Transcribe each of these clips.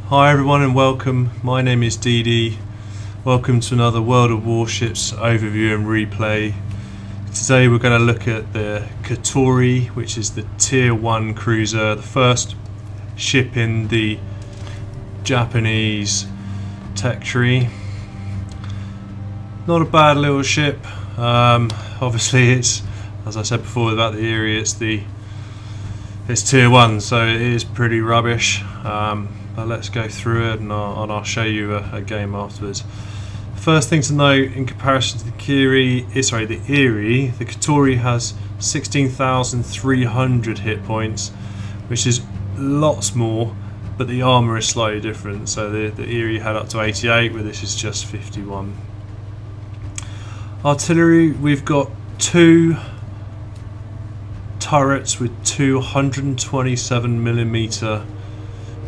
Hi everyone and welcome, my name is Dee. Welcome to another World of Warships overview and replay. Today we're going to look at the Katori, which is the Tier 1 cruiser, the first ship in the Japanese tech tree. Not a bad little ship. Obviously it's, as I said before about the Erie, it's Tier 1, so it is pretty rubbish. But let's go through it and I'll show you a game afterwards. First thing to note in comparison to the Erie, the Katori has 16,300 hit points, which is lots more, but the armour is slightly different. So the Erie had up to 88, where this is just 51. Artillery, we've got two turrets with 227mm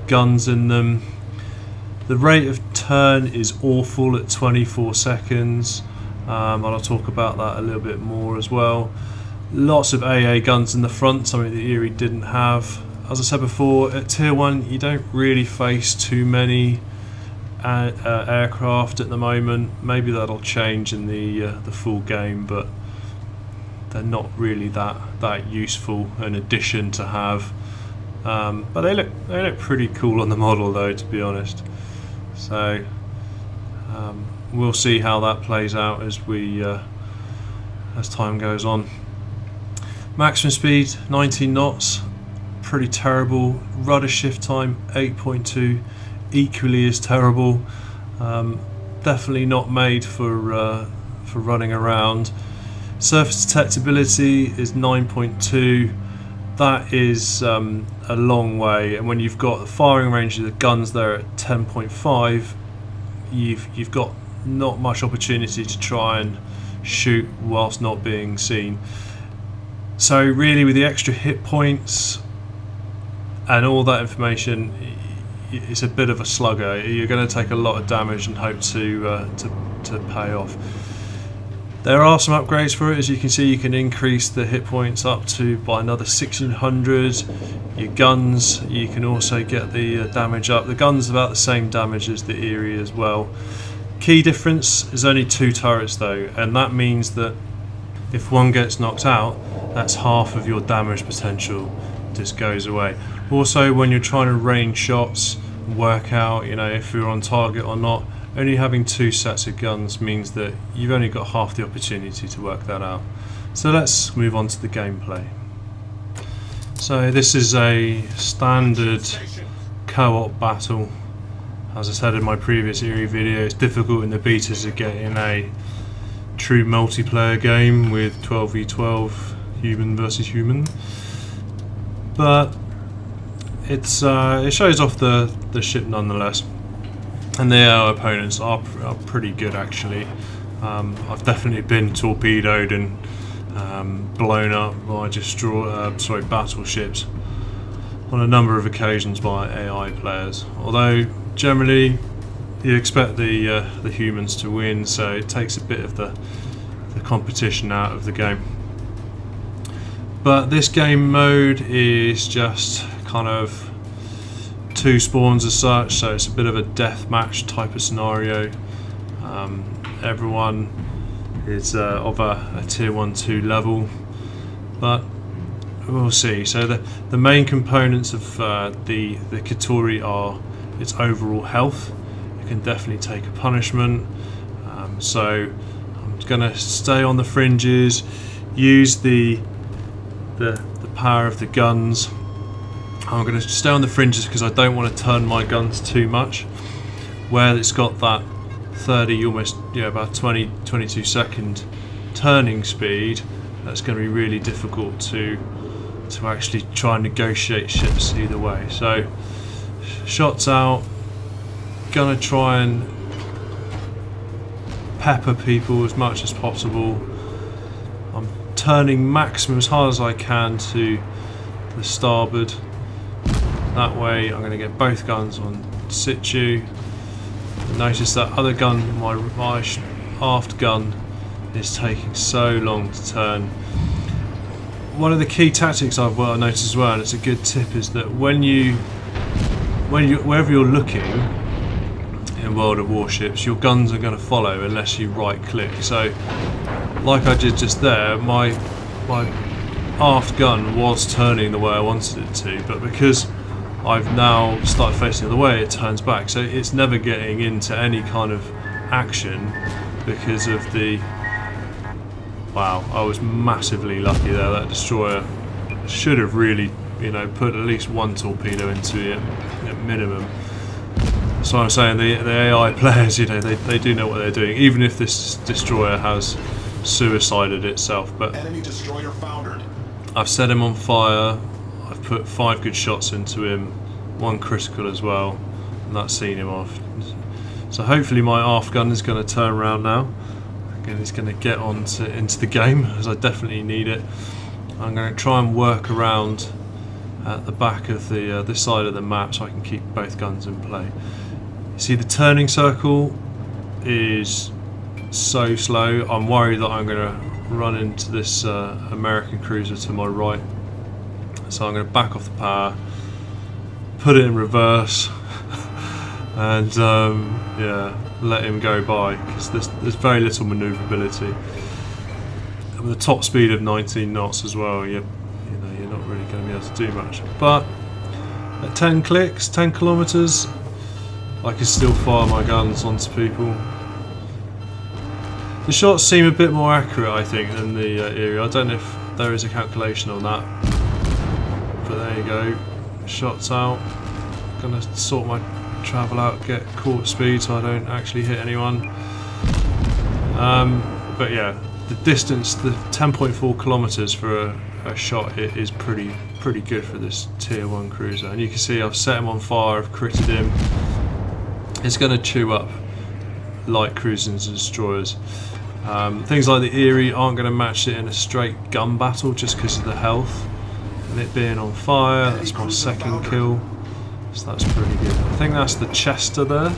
guns in them. The rate of turn is awful at 24 seconds. I'll talk about that a little bit more as well. Lots of AA guns in the front, something the Erie didn't have. As I said before, at Tier 1 you don't really face too many aircraft at the moment. Maybe that'll change in the full game, but they're not really that useful an addition to have. But they look pretty cool on the model though, to be honest. So we'll see how that plays out as time goes on. Maximum speed 19 knots, pretty terrible. Rudder shift time 8.2, equally as terrible. Definitely not made for running around. Surface detectability is 9.2. That is a long way, and when you've got the firing range of the guns there at 10.5, you've got not much opportunity to try and shoot whilst not being seen. So really, with the extra hit points and all that information, it's a bit of a slugger. You're going to take a lot of damage and hope to pay off. There are some upgrades for it. As you can see, you can increase the hit points up to by another 1600. Your guns, you can also get the damage up. The gun's about the same damage as the Erie as well. Key difference is only 2 turrets though, and that means that if one gets knocked out, that's half of your damage potential just goes away. Also, when you're trying to range shots, work out, if you're on target or not, only having 2 sets of guns means that you've only got half the opportunity to work that out. So let's move on to the gameplay. So this is a standard co-op battle. As I said in my previous Erie video, it's difficult in the beta to get in a true multiplayer game with 12v12 human versus human, but it shows off the ship nonetheless. And our opponents are pretty good actually. I've definitely been torpedoed and blown up by battleships on a number of occasions by AI players. Although generally you expect the humans to win, so it takes a bit of the competition out of the game. But this game mode is just kind of 2 spawns as such, so it's a bit of a deathmatch type of scenario. Everyone is of a Tier 1-2 level, but we'll see. So the main components of the Katori are its overall health. You can definitely take a punishment, so I'm going to stay on the fringes, use the power of the guns. I'm going to stay on the fringes because I don't want to turn my guns too much. Where it's got that 30, almost about 22 second turning speed, that's going to be really difficult to actually try and negotiate ships either way. So shots out, gonna try and pepper people as much as possible. I'm turning maximum as hard as I can to the starboard. That way I'm going to get both guns on situ. Notice that other gun, my aft gun, is taking so long to turn. One of the key tactics I've noticed as well, and it's a good tip, is that when you wherever you're looking in World of Warships, your guns are going to follow unless you right click. So like I did just there, my aft gun was turning the way I wanted it to, but because I've now started facing the other way, it turns back, so it's never getting into any kind of action because of the... Wow, I was massively lucky there. That destroyer should have really, you know, put at least one torpedo into it at minimum. So I'm saying the AI players, you know, they do know what they're doing, even if this destroyer has suicided itself. But enemy destroyer foundered. I've set him on fire. I've put 5 good shots into him, 1 critical as well, and that's seen him off. So hopefully my aft gun is going to turn around now. Again, it's going to get into the game, as I definitely need it. I'm going to try and work around at the back of the this side of the map so I can keep both guns in play. You see the turning circle is so slow. I'm worried that I'm going to run into this American cruiser to my right. So I'm going to back off the power, put it in reverse, and yeah, let him go by, because there's very little manoeuvrability. And with a top speed of 19 knots as well, you're not really going to be able to do much. But at 10 clicks, 10 kilometers, I can still fire my guns onto people. The shots seem a bit more accurate, I think, than the area. I don't know if there is a calculation on that, but there you go. Shots out. Gonna sort my travel out, get quarter speed so I don't actually hit anyone. But yeah, the distance, the 10.4 kilometers for a shot hit is pretty good for this tier 1 cruiser. And you can see I've set him on fire, I've critted him. It's going to chew up light cruisers and destroyers. Things like the Erie aren't going to match it in a straight gun battle just because of the health. And it being on fire, that's my 2nd kill. So that's pretty good. I think that's the Chester there.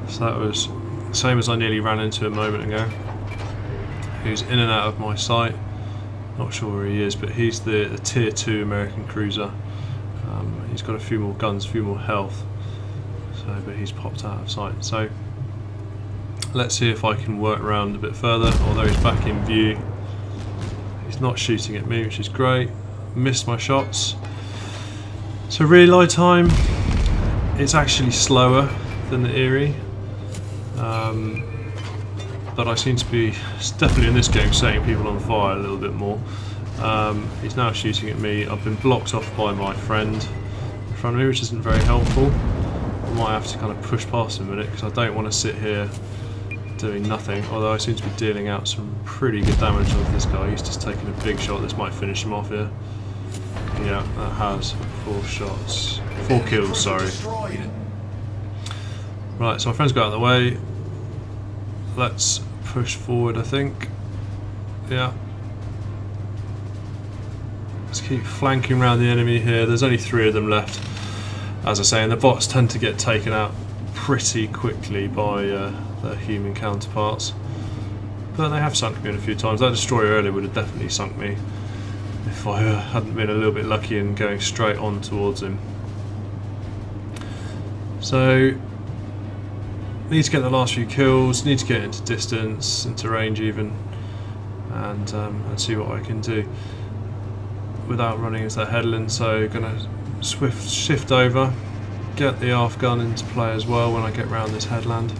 So that was the same as I nearly ran into a moment ago. Who's in and out of my sight. Not sure where he is, but he's the tier 2 American cruiser. He's got a few more guns, a few more health. So, but he's popped out of sight. So let's see if I can work around a bit further. Although he's back in view, he's not shooting at me, which is great. Missed my shots. So relay time, it's actually slower than the Erie, but I seem to be definitely in this game setting people on fire a little bit more. He's now shooting at me. I've been blocked off by my friend in front of me, which isn't very helpful. I might have to kind of push past him a minute because I don't want to sit here doing nothing, although I seem to be dealing out some pretty good damage on this guy. He's just taking a big shot. This might finish him off here. Yeah, that has 4 shots. 4 kills, sorry. Right, so my friend's got out of the way. Let's push forward, I think. Yeah. Let's keep flanking around the enemy here. There's only 3 of them left. As I say, and the bots tend to get taken out pretty quickly by their human counterparts. But they have sunk me in a few times. That destroyer earlier would have definitely sunk me if I hadn't been a little bit lucky in going straight on towards him. So, need to get the last few kills, need to get into distance, into range even, and see what I can do without running into that headland. So, gonna shift over, get the aft gun into play as well when I get round this headland.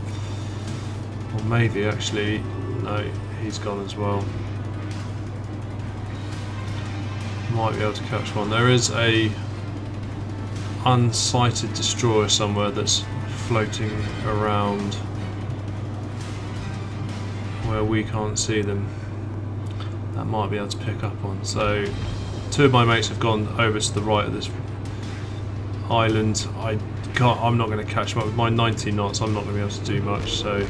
Or maybe actually, no, he's gone as well. Might be able to catch one. There is a unsighted destroyer somewhere that's floating around where we can't see them. That might be able to pick up on. So 2 of my mates have gone over to the right of this island. I'm not going to catch him up with my 90 knots. I'm not going to be able to do much. So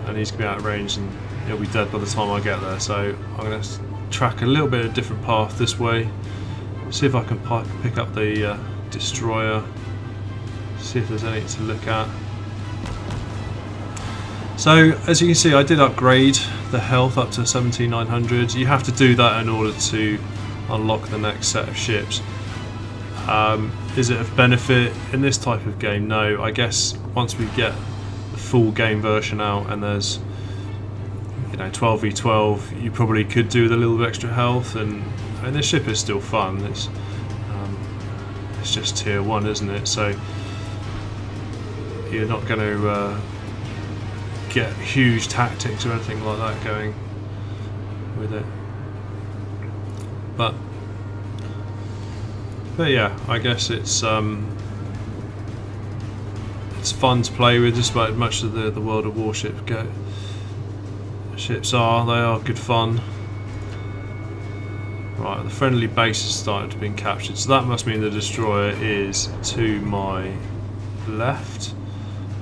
and he's going to be out of range and he'll be dead by the time I get there. So I'm going to track a little bit of a different path this way, see if I can pick up the destroyer, see if there's anything to look at. So as you can see, I did upgrade the health up to 17,900. You have to do that in order to unlock the next set of ships. Is it of benefit in this type of game? No. I guess once we get the full game version out and there's 12v12, you probably could do with a little bit extra health, and the ship is still fun. It's just tier 1, isn't it? So you're not going to get huge tactics or anything like that going with it. But yeah, I guess it's fun to play with, just about as much as the World of Warships ships are. They are good fun. Right, the friendly base has started to be captured, so that must mean the destroyer is to my left.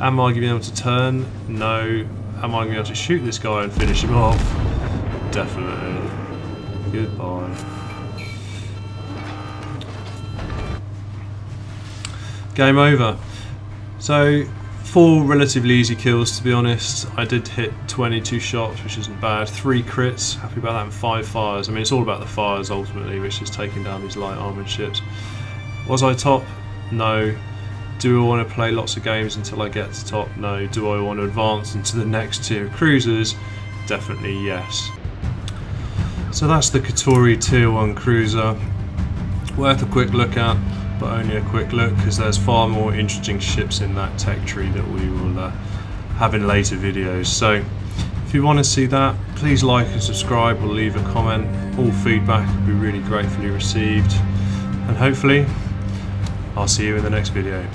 Am I going to be able to turn? No. Am I going to be able to shoot this guy and finish him off? Definitely. Goodbye. Game over. So 4 relatively easy kills, to be honest. I did hit 22 shots, which isn't bad. 3 crits, happy about that, and 5 fires. I mean, it's all about the fires ultimately, which is taking down these light armoured ships. Was I top? No. Do I want to play lots of games until I get to top? No. Do I want to advance into the next tier of cruisers? Definitely yes. So that's the Katori tier 1 cruiser. Worth a quick look at, but only a quick look, because there's far more interesting ships in that tech tree that we will have in later videos. So if you want to see that, please like and subscribe or leave a comment. All feedback will be really gratefully received, and hopefully I'll see you in the next video.